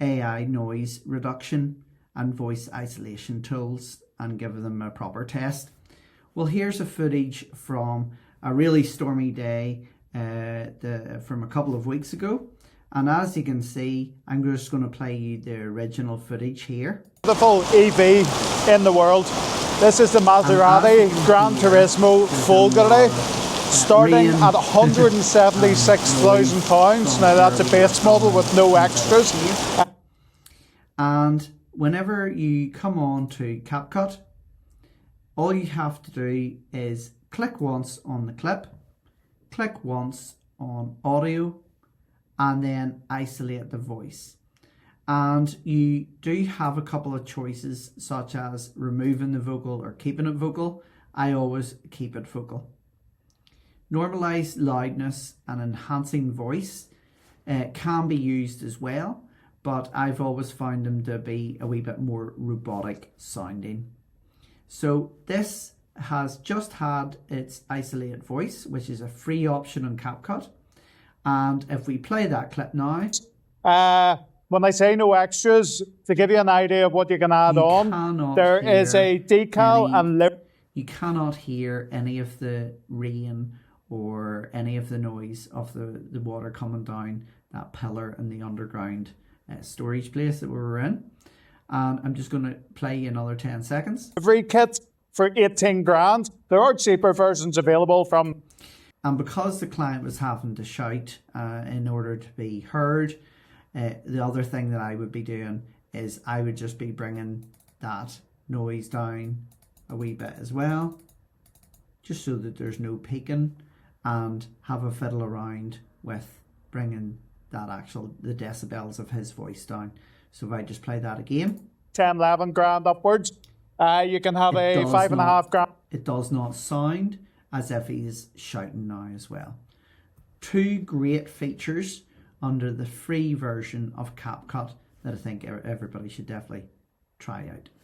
AI noise reduction and voice isolation tools and give them a proper test. Well, here's a footage from a really stormy day from a couple of weeks ago. And as you can see, I'm just going to play you the original footage here. The full EV in the world. This is the Maserati Gran Turismo Folgore, starting at £176,000. Now that's a base model with no extras. And whenever you come on to Capcut, all you have to do is click once on the clip, click once on audio, and then isolate the voice. And you do have a couple of choices, such as removing the vocal or keeping it vocal. I always keep it vocal. Normalize loudness and enhancing voice can be used as well, but I've always found them to be a wee bit more robotic sounding. So this has just had its isolated voice, which is a free option on Capcut. And if we play that clip now, when I say no extras, to give you an idea of what you can add on, there is a decal and you cannot hear any of the rain or any of the noise of the water coming down that pillar in the underground storage place that we were in. And I'm just going to play you another 10 seconds. Every kit for 18 grand. There are cheaper versions available from. And because the client was having to shout in order to be heard, the other thing that I would be doing is I would just be bringing that noise down a wee bit as well, just so that there's no peaking, and have a fiddle around with bringing the decibels of his voice down. So if I just play that again, 10, 11 grand upwards, you can have a 5.5 grand. It does not sound as if he's shouting now as well. Two great features under the free version of Capcut that I think everybody should definitely try out.